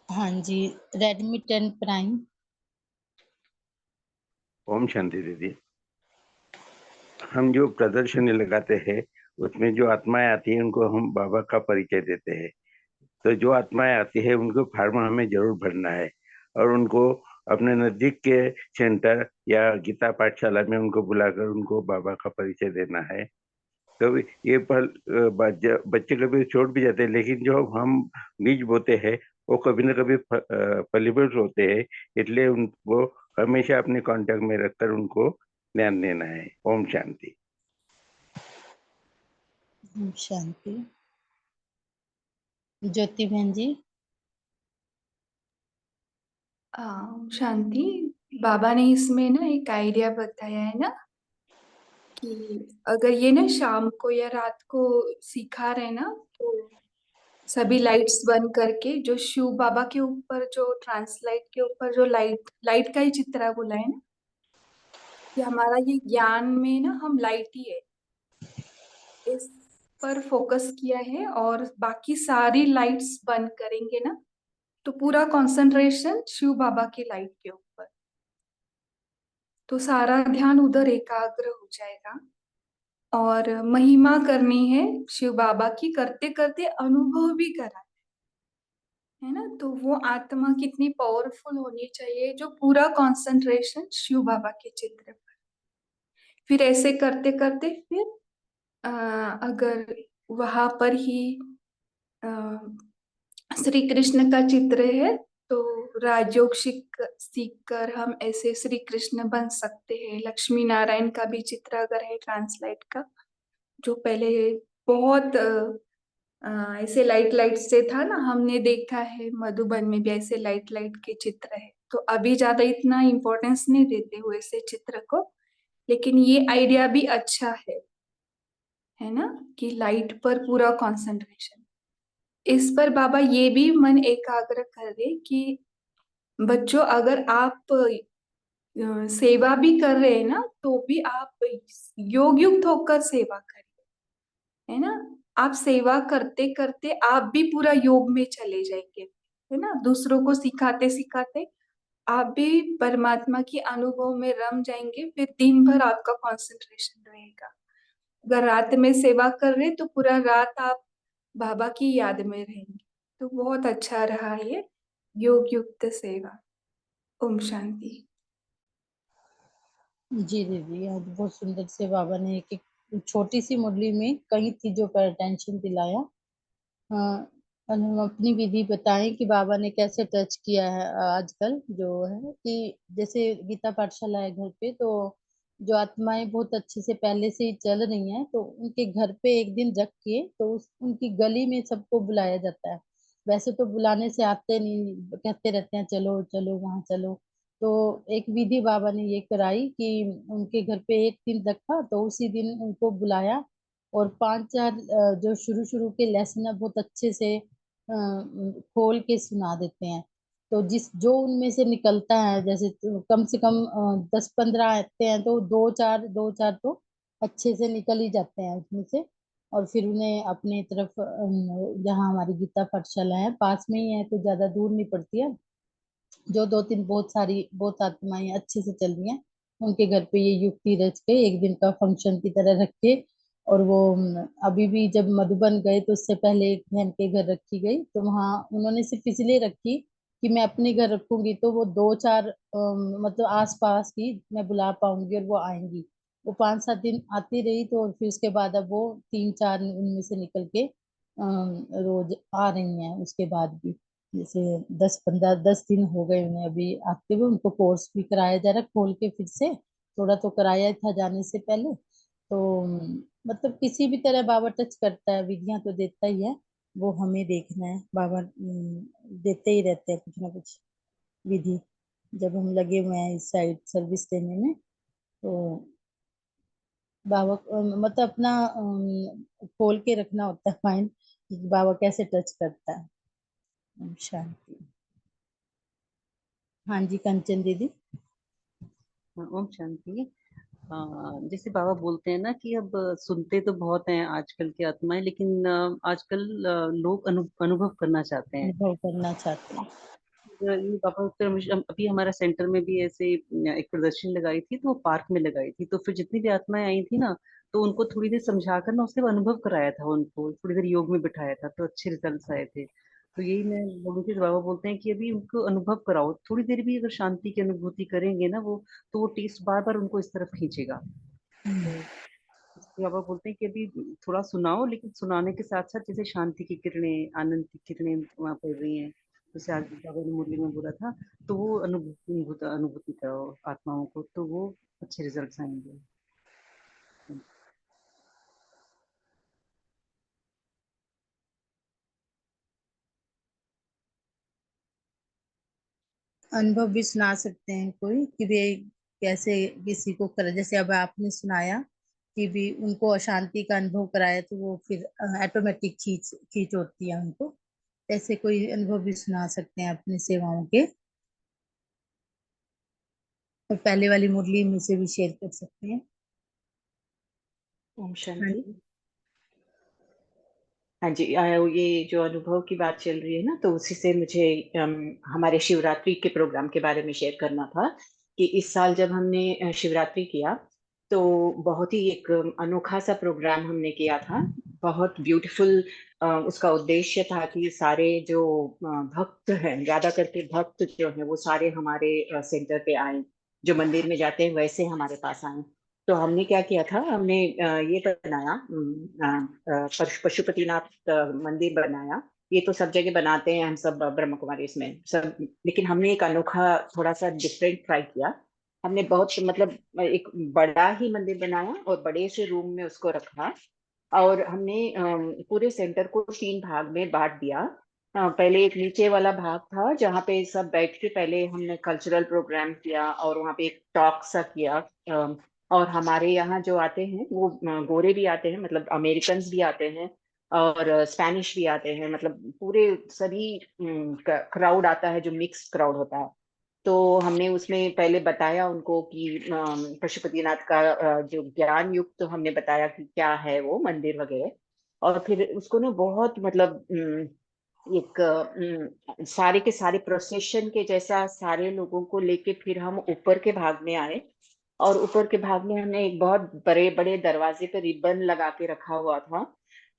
A: हाँ जी, रेडमी 10 प्राइम।
G: ओम शांति दीदी। हम जो प्रदर्शनी लगाते हैं उसमें जो आत्माएं आती है उनको हम बाबा का परिचय देते हैं। तो जो आत्माएं आती है उनको फार्म हमें जरूर भरना है और उनको अपने नजदीक के सेंटर या गीता पाठशाला में उनको बुलाकर उनको बाबा का परिचय देना है। तो ये बच्चे कभी छोड़ भी जाते हैं, लेकिन जो हम बीज बोते हैं वो कभी न कभी फलीभूत होते हैं, इसलिए उनको हमेशा अपने कांटेक्ट में रखकर उनको ध्यान देना है। ओम शांति।
A: ओम शांति। ज्योति बहन जी।
H: शांति। बाबा ने इसमें ना एक आइडिया बताया है ना कि अगर ये ना शाम को या रात को सिखा रहे ना, तो सभी लाइट्स बंद करके जो शिव बाबा के ऊपर जो ट्रांसलाइट के ऊपर जो लाइट लाइट का ही चित्र बोला है ना, कि हमारा ये ज्ञान में ना हम लाइट ही है, इस पर फोकस किया है। और बाकी सारी लाइट्स बंद करेंगे ना तो पूरा कंसंट्रेशन शिव बाबा की लाइट के ऊपर, तो सारा ध्यान उधर एकाग्र हो जाएगा। और महिमा करनी है शिव बाबा की, करते करते अनुभव भी करा है ना। तो वो आत्मा कितनी पावरफुल होनी चाहिए जो पूरा कंसंट्रेशन शिव बाबा के चित्र पर। फिर ऐसे करते करते फिर अगर वहां पर ही श्री कृष्ण का चित्र है तो राजयोग सीख कर हम ऐसे श्री कृष्ण बन सकते हैं। लक्ष्मी नारायण का भी चित्र अगर है ट्रांसलाइट का, जो पहले बहुत ऐसे लाइट लाइट से था ना, हमने देखा है मधुबन में भी ऐसे लाइट लाइट के चित्र है। तो अभी ज्यादा इतना इम्पोर्टेंस नहीं देते हुए ऐसे चित्र को, लेकिन ये आइडिया भी अच्छा है ना, कि लाइट पर पूरा कंसंट्रेशन। इस पर बाबा ये भी मन एकाग्र कर दे कि बच्चों अगर आप सेवा भी कर रहे हैं ना तो भी आप योग युक्त होकर सेवा करिए, है ना। आप सेवा करते करते आप भी पूरा योग में चले जाएंगे, है ना। दूसरों को सिखाते सिखाते आप भी परमात्मा की अनुभव में रम जाएंगे। फिर दिन भर आपका कंसंट्रेशन रहेगा। अगर रात में सेवा कर रहे तो पूरा रात आप बाबा की याद में रहेंगे। तो बहुत अच्छा रहा ये योग युक्त सेवा। ओम शांति।
A: जी दीदी, आज बहुत सुंदर से बाबा ने एक छोटी सी मुरली में कई चीजों पर अटेंशन दिलाया। और हम अपनी विधि बताएं कि बाबा ने कैसे टच किया है। आजकल जो है कि जैसे गीता पाठशाला है घर पे, तो जो आत्माएं बहुत अच्छे से पहले से ही चल रही हैं, तो उनके घर पे एक दिन रख के तो उनकी गली में सबको बुलाया जाता है। वैसे तो बुलाने से आते नहीं, कहते रहते हैं चलो चलो वहां चलो। तो एक विधि बाबा ने ये कराई कि उनके घर पे एक दिन रखा, तो उसी दिन उनको बुलाया और 5-4 जो शुरू शुरू के लेसन है बहुत अच्छे से खोल के सुना देते हैं। तो जो उनमें से निकलता है, जैसे तो कम से कम 10-15 आते हैं, तो दो चार तो अच्छे से निकल ही जाते हैं उसमें से। और फिर उन्हें अपनी तरफ जहाँ हमारी गीता पाठशाला है पास में ही है, तो ज्यादा दूर नहीं पड़ती है, जो 2-3 बहुत आत्माएं अच्छे से चल रही हैं, उनके घर पे ये युक्ति रच के एक दिन का फंक्शन की तरह रख के। और वो अभी भी जब मधुबन गए तो उससे पहले एक बहन के घर रखी गई, तो वहाँ उन्होंने सिर्फ इसलिए रखी कि मैं अपने घर रखूंगी तो वो 2-4 मतलब आस पास ही मैं बुला पाऊंगी और वो आएंगी। वो 5-7 दिन आती रही, तो और फिर उसके बाद अब वो 3-4 उनमें से निकल के रोज आ रही हैं उसके बाद भी। जैसे 10-15 10 दिन हो गए उन्हें अभी आते हुए, उनको कोर्स भी कराया जा रहा है खोल के फिर से। थोड़ा तो कराया था जाने से पहले। तो मतलब किसी भी तरह बाबा टच करता है, विधियां तो देता ही है, वो हमें देखना है। बाबा देते ही रहते हैं कुछ ना कुछ विधि, जब हम लगे हुए हैं इस साइड सर्विस देने में। तो बाबा मतलब अपना खोल के रखना होता है माइंड कि बाबा कैसे टच करता है। ओम शांति। हाँ जी कंचन दीदी।
I: ओम शांति। जैसे बाबा बोलते हैं ना कि अब सुनते तो बहुत हैं आजकल की आत्माएं, लेकिन आजकल लोग अनुभव करना चाहते हैं।
A: अनुभव करना चाहते हैं।
I: ये बाबा अभी हमारा सेंटर में भी ऐसे एक प्रदर्शनी लगाई थी, तो वो पार्क में लगाई थी। तो फिर जितनी भी आत्माएं आई थी ना, तो उनको थोड़ी देर समझाकर ना उससे अनुभव कराया था, उनको थोड़ी देर योग में बिठाया था, तो अच्छे रिजल्ट्स आए थे। तो यही मैं बोलूँ थी, बाबा बोलते हैं कि अभी उनको अनुभव कराओ, थोड़ी देर भी अगर शांति की अनुभूति करेंगे ना वो, तो वो टेस्ट बार बार उनको इस तरफ खींचेगा। तो इसलिए बाबा बोलते हैं कि अभी थोड़ा सुनाओ, लेकिन सुनाने के साथ साथ जैसे शांति की किरणें, आनंद की किरणें वहां पड़ रही हैं, जैसे आज बाबा ने मुरली में बोला था, तो वो अनुभूति कराओ आत्माओं को, तो वो अच्छे रिजल्ट्स आएंगे।
A: अनुभव भी सुना सकते हैं कोई कि भी कैसे किसी को कर, जैसे अब आपने सुनाया कि भी उनको अशांति का अनुभव कराया, तो वो फिर ऑटोमेटिक खींच खींच होती है उनको। ऐसे कोई अनुभव भी सुना सकते हैं अपनी सेवाओं के, और पहले वाली मुरली में से भी शेयर कर सकते हैं।
J: ओम
A: हाँ
J: शांति।
A: जी।
J: हाँ जी, ये जो अनुभव की बात चल रही है ना, तो उसी से मुझे हमारे शिवरात्रि के प्रोग्राम के बारे में शेयर करना था कि इस साल जब हमने शिवरात्रि किया, तो बहुत ही एक अनोखा सा प्रोग्राम हमने किया था। बहुत ब्यूटीफुल। उसका उद्देश्य था कि सारे जो भक्त हैं, ज्यादा करके भक्त जो हैं, वो सारे हमारे सेंटर पे आए, जो मंदिर में जाते हैं वैसे हमारे पास आए। तो हमने क्या किया था, हमने ये बनाया, पशुपतिनाथ मंदिर बनाया। ये तो सब जगह बनाते हैं हम सब ब्रह्म कुमारी इसमें सब, लेकिन हमने एक अनोखा थोड़ा सा डिफरेंट ट्राई किया। हमने बहुत मतलब एक बड़ा ही मंदिर बनाया और बड़े से रूम में उसको रखा। और हमने पूरे सेंटर को 3 भाग में बांट दिया। पहले एक नीचे वाला भाग था जहाँ पे सब बैठ के पहले हमने कल्चरल प्रोग्राम किया, और वहाँ पे एक टॉक सा किया। और हमारे यहाँ जो आते हैं वो गोरे भी आते हैं, मतलब अमेरिकन भी आते हैं, और स्पेनिश भी आते हैं, मतलब पूरे सभी क्राउड आता है जो मिक्स क्राउड होता है। तो हमने उसमें पहले बताया उनको कि पशुपतिनाथ का जो ज्ञान युक्त, तो हमने बताया कि क्या है वो मंदिर वगैरह। और फिर उसको ना बहुत मतलब एक सारे के सारे प्रोसेशन के जैसा सारे लोगों को लेके फिर हम ऊपर के भाग में आए। और ऊपर के भाग में हमने एक बहुत बड़े बड़े दरवाजे पे रिबन लगा के रखा हुआ था।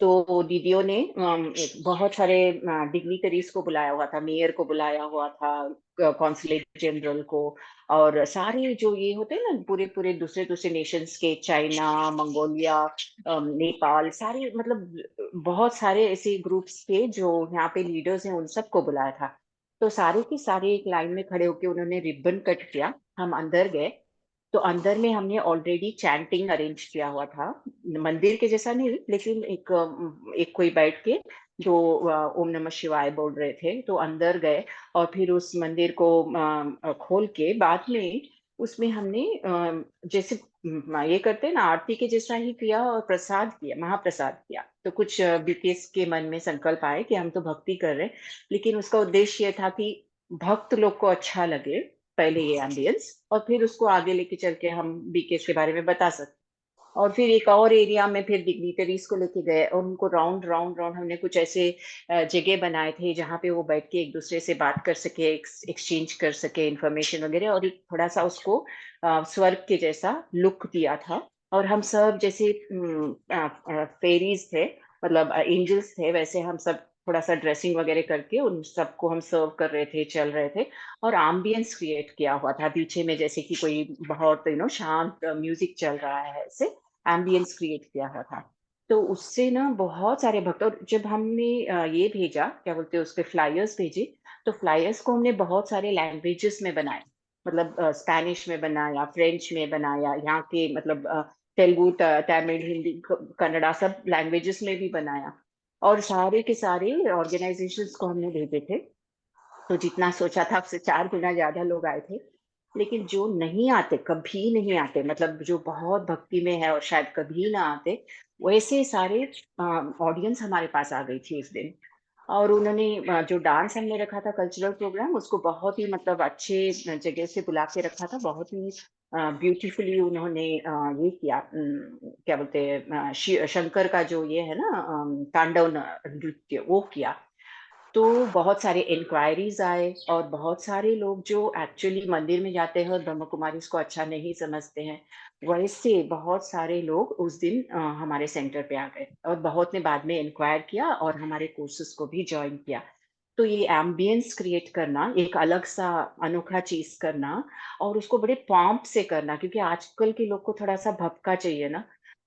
J: तो दीदियों ने बहुत सारे डिग्निटरीज को बुलाया हुआ था, मेयर को बुलाया हुआ था, कॉन्सुलेट जनरल को, और सारे जो ये होते हैं ना पूरे पूरे दूसरे दूसरे नेशंस के, चाइना, मंगोलिया, नेपाल, सारे मतलब बहुत सारे ऐसे ग्रुप्स के जो यहाँ पे लीडर्स हैं, उन सबको बुलाया था। तो सारे के सारे एक लाइन में खड़े होके उन्होंने रिबन कट किया। हम अंदर गए, तो अंदर में हमने ऑलरेडी चैंटिंग अरेंज किया हुआ था, मंदिर के जैसा नहीं, लेकिन एक कोई बैठ के जो ओम नमः शिवाय बोल रहे थे। तो अंदर गए और फिर उस मंदिर को खोल के बाद में उसमें हमने जैसे ये करते हैं ना आरती के जैसा ही किया, और प्रसाद किया, महाप्रसाद किया। तो कुछ बीकेस के मन में संकल्प आए कि हम तो भक्ति कर रहे हैं, लेकिन उसका उद्देश्य ये था कि भक्त लोग को अच्छा लगे पहले ये एम्बियंस, और फिर उसको आगे लेके चल के हम बीकेस के बारे में बता सकते। और फिर एक और एरिया में फिर डिग्निटरीज को लेके गए, और उनको राउंड राउंड राउंड हमने कुछ ऐसे जगह बनाए थे जहाँ पे वो बैठ के एक दूसरे से बात कर सके, एक्सचेंज कर सके इंफॉर्मेशन वगैरह, और एक थोड़ा सा उसको स्वर्ग के जैसा लुक दिया था। और हम सब जैसे फेरीज थे, मतलब एंजल्स थे, वैसे हम सब थोड़ा सा ड्रेसिंग वगैरह करके उन सबको हम सर्व कर रहे थे, चल रहे थे। और एम्बियंस क्रिएट किया हुआ था पीछे में, जैसे कि कोई बहुत शांत म्यूजिक चल रहा है, ऐसे एम्बियंस क्रिएट किया हुआ था। तो उससे ना बहुत सारे भक्त, और जब हमने ये भेजा, क्या बोलते हैं उसके फ्लायर्स भेजे, तो फ्लायर्स को हमने बहुत सारे लैंग्वेजेस में बनाए। मतलब स्पेनिश में बनाया, फ्रेंच में बनाया, यहाँ के मतलब तेलुगु, तमिल, हिंदी, कन्नड़ा सब लैंग्वेजेस में भी बनाया। और सारे के सारे ऑर्गेनाइजेशंस को हमने भेजे थे। तो जितना सोचा था उससे 4 गुना ज्यादा लोग आए थे। लेकिन जो नहीं आते, कभी नहीं आते, मतलब जो बहुत भक्ति में है और शायद कभी ना आते, वैसे सारे ऑडियंस हमारे पास आ गई थी उस दिन। और उन्होंने जो डांस हमने रखा था, कल्चरल प्रोग्राम, उसको बहुत ही मतलब अच्छे जगह से बुला के रखा था। बहुत ही ब्यूटीफुली उन्होंने ये किया, क्या बोलते हैं, शंकर का जो ये है ना, तांडव नृत्य, वो किया। तो बहुत सारे इंक्वायरीज आए और बहुत सारे लोग जो एक्चुअली मंदिर में जाते हैं और ब्रह्म कुमारी को अच्छा नहीं समझते हैं, वैसे बहुत सारे लोग उस दिन हमारे सेंटर पे आ गए। और बहुत ने बाद में इंक्वायर किया और हमारे कोर्सेज को भी ज्वाइन किया। तो ये एम्बियंस क्रिएट करना, एक अलग सा अनोखा चीज करना, और उसको बड़े पॉम्प से करना, क्योंकि आजकल के लोग को थोड़ा सा भपका चाहिए ना।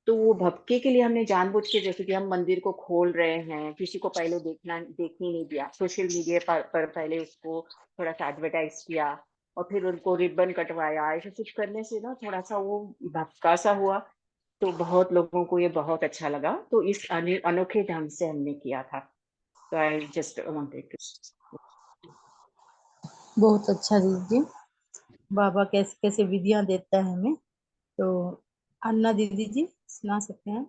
J: तो वो भपके के लिए हमने जानबूझ के, जैसे कि हम मंदिर को खोल रहे हैं, किसी को पहले देखने नहीं दिया, सोशल मीडिया पर पहले उसको थोड़ा सा एडवर्टाइज किया, और फिर उनको रिबन कटवाया, ऐसे कुछ करने से ना थोड़ा सा वो भपका सा हुआ। तो बहुत लोगों को ये बहुत अच्छा लगा, तो इस अनोखे ढंग से हमने किया था। तो आई जस्ट वांटेड टू।
A: बहुत अच्छा दीदी, बाबा कैसे कैसे विधियां देता है हमें। तो अन्ना दीदी जी सुना सकते हैं?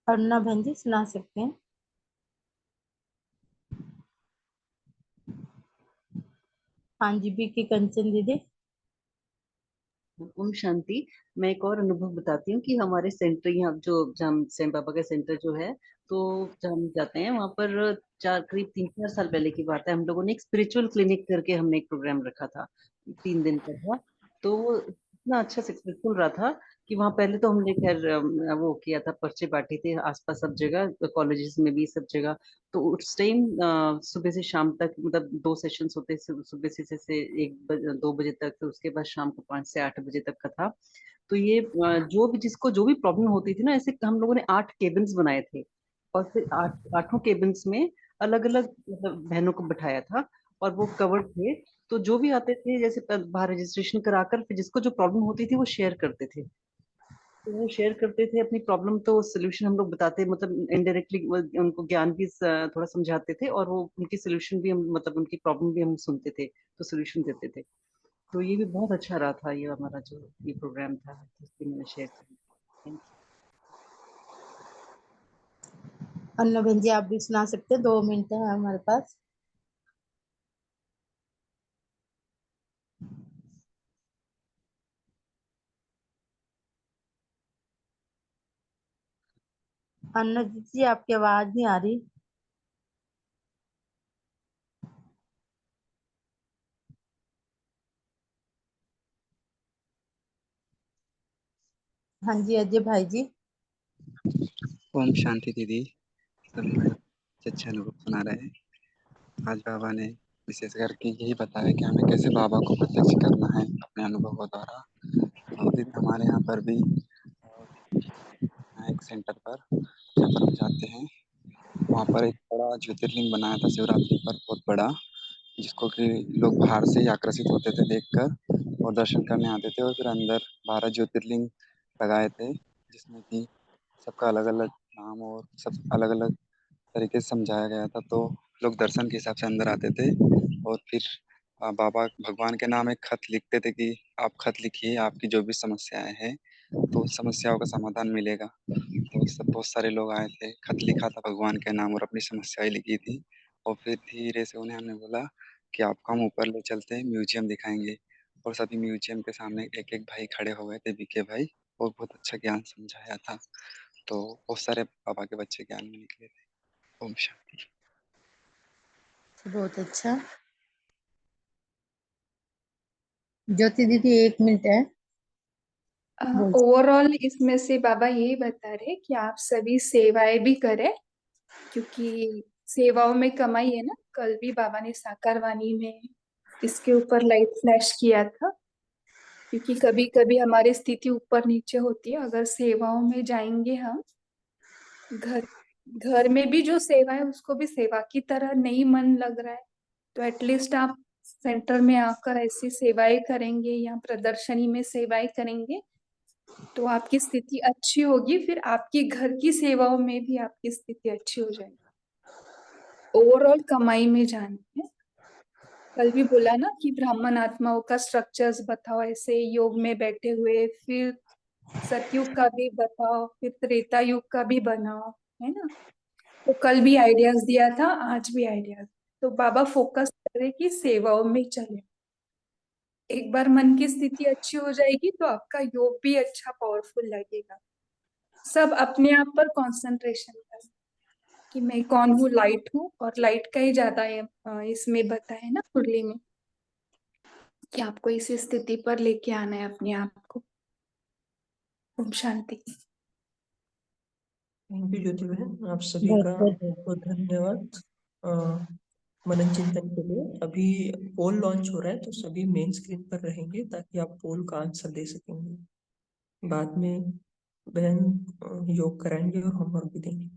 A: अन्ना बहन जी सुना सकते हैं? हाँ जी, बीके कंचन दीदी।
I: ओम शांति। मैं एक और अनुभव बताती हूँ कि हमारे सेंटर यहाँ जो जहाँ सैम बाबा का सेंटर जो है, तो जहाँ हम जाते हैं वहाँ पर करीब 3-4 साल पहले की बात है, हम लोगों ने एक स्पिरिचुअल क्लिनिक करके हमने एक प्रोग्राम रखा था, 3 दिन का था। तो वो इतना अच्छा सक्सेसफुल रहा था कि वहाँ पहले तो हमने खैर वो किया था, पर्चे बांटे थे आसपास सब जगह, कॉलेजेस में भी सब जगह। तो उस टाइम सुबह से शाम तक मतलब 2 सेशंस होते, सुबह से 2 बजे तक, फिर उसके बाद शाम को 5 से 8 बजे तक का था। तो ये जो भी जिसको जो भी प्रॉब्लम होती थी ना, ऐसे हम लोगों ने 8 केबिन्स बनाए थे, और फिर आठों केबिन्स में अलग अलग मतलब बहनों को बिठाया था, और वो कवर्ड थे। तो जो भी आते थे, जैसे बाहर रजिस्ट्रेशन कराकर, फिर जिसको जो प्रॉब्लम होती थी वो शेयर करते थे। तो वो शेयर करते थे अपनी प्रॉब्लम, तो सोल्यूशन हम लोग बताते, मतलब इनडायरेक्टली उनको ज्ञान भी थोड़ा समझाते थे, और वो उनकी सोल्यूशन भी हम मतलब उनकी प्रॉब्लम भी हम सुनते थे, तो सोल्यूशन देते थे। तो ये भी बहुत अच्छा रहा था, ये हमारा जो ये प्रोग्राम था, जिसकी मैंने शेयर किया। थैंक
A: अन्ना बहन जी आप भी सुना सकते हैं, 2 मिनट है हमारे पास। अन्ना जी आपकी आवाज नहीं आ रही। हाँ जी अजय भाई जी।
K: ओम शांति दीदी। सभी भाई अच्छे अनुभव सुना रहे हैं। आज बाबा ने विशेष करके यही बताया कि हमें कैसे बाबा को प्रत्यक्ष करना है अपने अनुभवों द्वारा। तो दीदी हमारे यहाँ पर भी एक सेंटर पर जहाँ पर हम जाते हैं, वहाँ पर एक बड़ा ज्योतिर्लिंग बनाया था शिवरात्रि पर, बहुत बड़ा, जिसको कि लोग बाहर से ही आकर्षित होते थे देखकर और दर्शन करने आते थे। और फिर अंदर 12 ज्योतिर्लिंग लगाए थे, जिसमें कि सबका अलग अलग नाम और सब अलग अलग तरीके से समझाया गया था। तो लोग दर्शन के हिसाब से अंदर आते थे, और फिर बाबा भगवान के नाम एक खत लिखते थे कि आप खत लिखिए, आपकी जो भी समस्याएं हैं तो उस समस्याओं का समाधान मिलेगा। तो सब बहुत सारे लोग आए थे, खत लिखा था भगवान के नाम और अपनी समस्याएं लिखी थी। और फिर धीरे से उन्हें हमने बोला कि आपको हम ऊपर ले चलते हैं, म्यूजियम दिखाएंगे। और सभी म्यूजियम के सामने एक एक भाई खड़े हो गए थे, बीके भाई, और बहुत अच्छा ज्ञान समझाया था। तो बहुत सारे बाबा के बच्चे ज्ञान में निकले थे। ओम शांति।
A: बहुत अच्छा। ज्योति दीदी 1 मिनट है। बोल
H: ओवरऑल इसमें से बाबा यही बता रहे कि आप सभी सेवाएं भी करें, क्योंकि सेवाओं में कमाई है ना। कल भी बाबा ने साकार वाणी में इसके ऊपर लाइट फ्लैश किया था, क्योंकि कभी कभी हमारी स्थिति ऊपर नीचे होती है। अगर सेवाओं में जाएंगे हम घर घर में भी जो सेवा है उसको भी सेवा की तरह नहीं मन लग रहा है, तो एटलीस्ट आप सेंटर में आकर ऐसी सेवाएं करेंगे या प्रदर्शनी में सेवाएं करेंगे तो आपकी स्थिति अच्छी होगी, फिर आपकी घर की सेवाओं में भी आपकी स्थिति अच्छी हो जाएगी। ओवरऑल कमाई में जाना है। कल भी बोला ना कि ब्राह्मण आत्माओं का स्ट्रक्चर्स बताओ, ऐसे योग में बैठे हुए, फिर सतयुग का भी बताओ, फिर त्रेता युग का भी बनाओ, है ना। तो कल भी आइडियाज दिया था, आज भी आइडियाज। तो बाबा फोकस करे कि सेवाओं में चले। एक बार मन की स्थिति अच्छी हो जाएगी तो आपका योग भी अच्छा पावरफुल लगेगा। सब अपने आप पर कंसंट्रेशन करें कि मैं कौन हूँ, लाइट हूँ, और लाइट का ही ज्यादा इसमें बताया ना मुरली में कि आपको इसी स्थिति पर लेके आना है अपने आप को। ओम शांति।
E: थैंक यू ज्योति बहन, आप सभी
A: बहुत
E: का
A: बहुत
E: बहुत बहुत धन्यवाद मनन चिंतन के लिए। अभी पोल लॉन्च हो रहा है तो सभी मेन स्क्रीन पर रहेंगे ताकि आप पोल का आंसर दे सकेंगे। बाद में बहन योग कराएंगे और होमवर्क भी देंगे।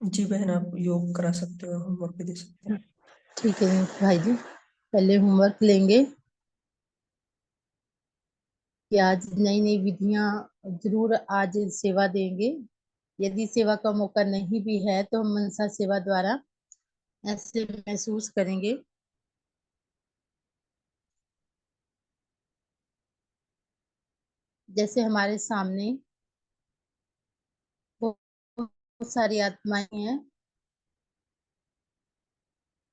E: जी बहन, आप योग करा सकते हो और होमवर्क भी दे सकते हैं।
A: ठीक है भाई जी, पहले होमवर्क लेंगे कि आज नई नई विधियां जरूर आज सेवा देंगे। यदि सेवा का मौका नहीं भी है तो हम मनसा सेवा द्वारा ऐसे महसूस करेंगे। जैसे हमारे सामने बहुत सारी आत्माएं हैं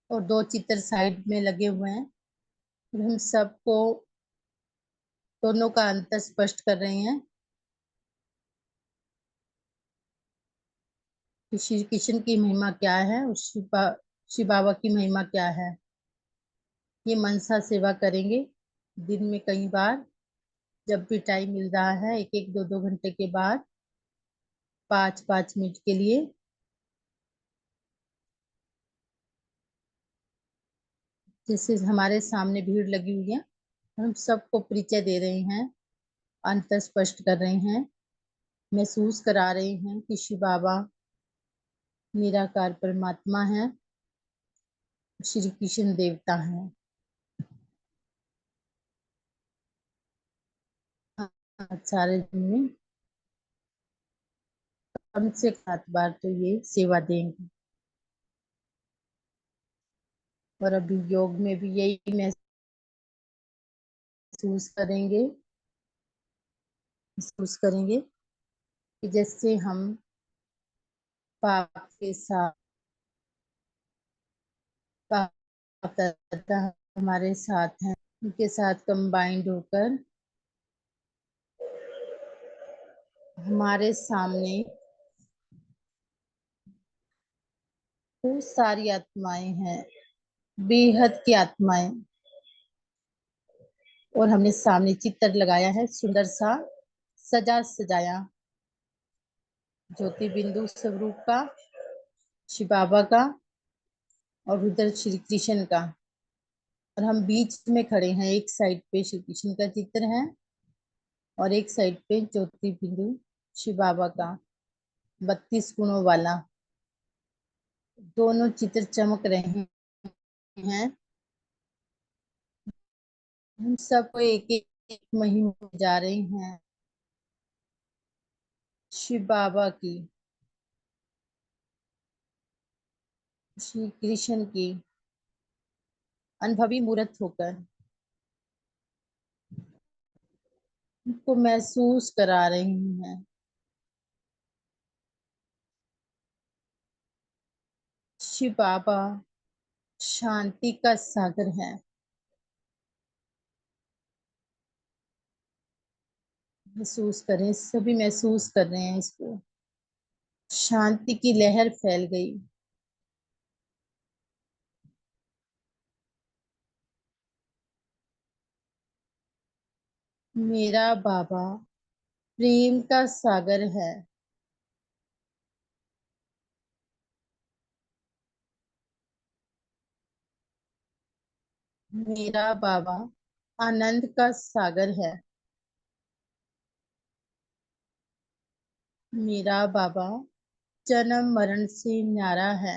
A: और दो चित्र साइड में लगे हुए हैं, और हम सबको दोनों का अंतर स्पष्ट कर रहे हैं कि श्री कृष्ण की महिमा क्या है और शिव बाबा की महिमा क्या है। ये मनसा सेवा करेंगे दिन में कई बार, जब भी टाइम मिल रहा है, एक एक दो दो घंटे के बाद 5-5 मिनट के लिए। जैसे हमारे सामने भीड़ लगी हुई है, हम सबको परिचय दे रहे हैं, अंतर स्पष्ट कर रहे हैं, महसूस करा रहे हैं कि शिव बाबा निराकार परमात्मा है, श्री कृष्ण देवता है। सारे दिन में कम से 7 बार तो ये सेवा देंगे। और अभी योग में भी यही महसूस करेंगे कि जैसे हम पाप के साथ, पाप दादा हमारे साथ हैं, उनके साथ कंबाइंड होकर हमारे सामने बहुत सारी आत्माएं हैं, बेहद की आत्माएं, और हमने सामने चित्र लगाया है सुंदर सा सजाया ज्योति बिंदु स्वरूप का, शिव बाबा का और उधर श्री कृष्ण का, और हम बीच में खड़े हैं। एक साइड पे श्री कृष्ण का चित्र है और एक साइड पे ज्योति बिंदु शिव बाबा का 32 गुणों वाला। दोनों चित्र चमक रहे हैं। हम सबको एक एक एक महिमा जा रही हैं शिव बाबा की, श्री कृष्ण की अनुभवी मूर्त होकर उनको महसूस करा रही हैं। शिव बाबा शांति का सागर है। महसूस करें, सभी महसूस कर रहे हैं इसको। शांति की लहर फैल गई। मेरा बाबा प्रेम का सागर है। मेरा बाबा आनंद का सागर है। मेरा बाबा जन्म मरण से न्यारा है।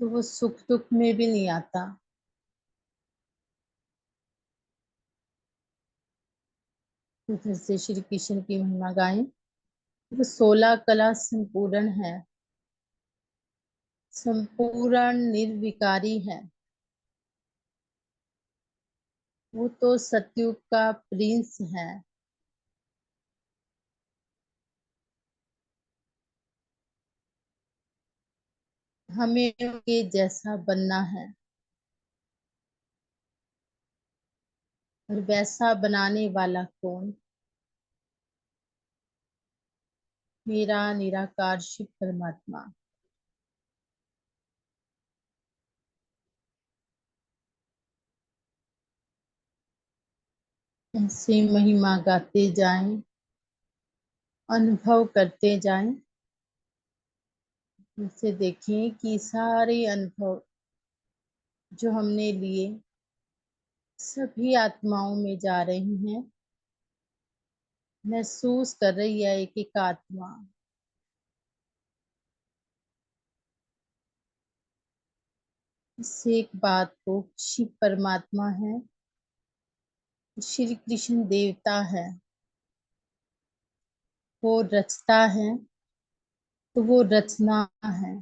A: तो वो सुख दुख में भी नहीं आता। उधर से श्री कृष्ण की महिमा गाएं। वो 16 कला संपूर्ण है, संपूर्ण निर्विकारी है। वो तो सतयुग का प्रिंस है। हमें उनके जैसा बनना है और वैसा बनाने वाला कौन? मेरा निराकार शिव परमात्मा। ऐसे महिमा गाते जाएं, अनुभव करते जाएं। इसे देखें कि सारे अनुभव जो हमने लिए सभी आत्माओं में जा रही हैं। महसूस कर रही है एक एक आत्मा। इस एक बात को शिव परमात्मा है, श्री कृष्ण देवता है, वो रचता है तो वो रचना है।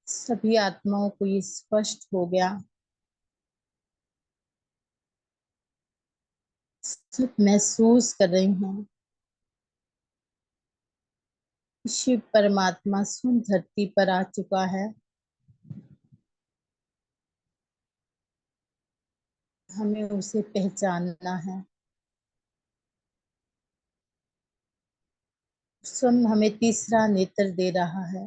A: सभी आत्माओं को ये स्पष्ट हो गया। सब महसूस कर रही हैं शिव परमात्मा स्वयं धरती पर आ चुका है। हमें उसे पहचानना है। स्वयं हमें तीसरा नेत्र दे रहा है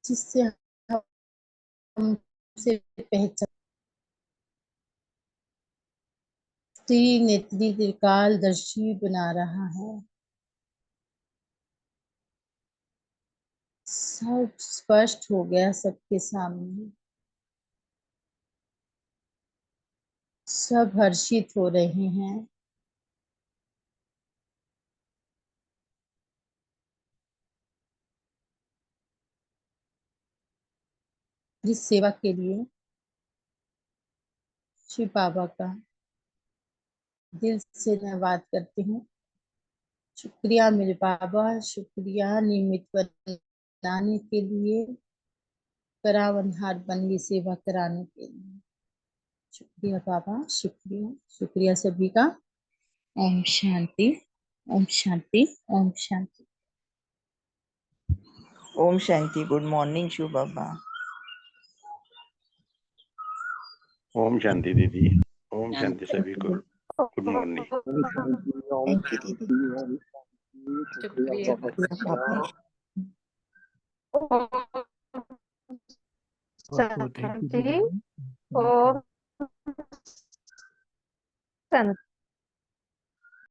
A: जिससे हम उसे पहचान। त्रिनेत्री त्रिकालदर्शी बना रहा है। सब स्पष्ट हो गया सबके सामने। सब हर्षित हो रहे हैं। इस सेवा के लिए शिव बाबा का दिल से धन्यवाद करती हूँ। शुक्रिया मेरे बाबा, शुक्रिया नियमित बनाने के लिए, करावनहार बन की सेवा कराने के लिए। शुक्रिया बाबा, शुक्रिया शुक्रिया सभी का। ओम शांति, ओम शांति, ओम शांति।
L: ओम शांति। गुड मॉर्निंग शिव बाबा।
G: ओम शांति दीदी। ओम शांति सभी को। Good morning.
L: थैंक यू दीदी।
H: शुक्रिया
L: बाबा।
C: Thank you
B: Shanti. Om Shanti.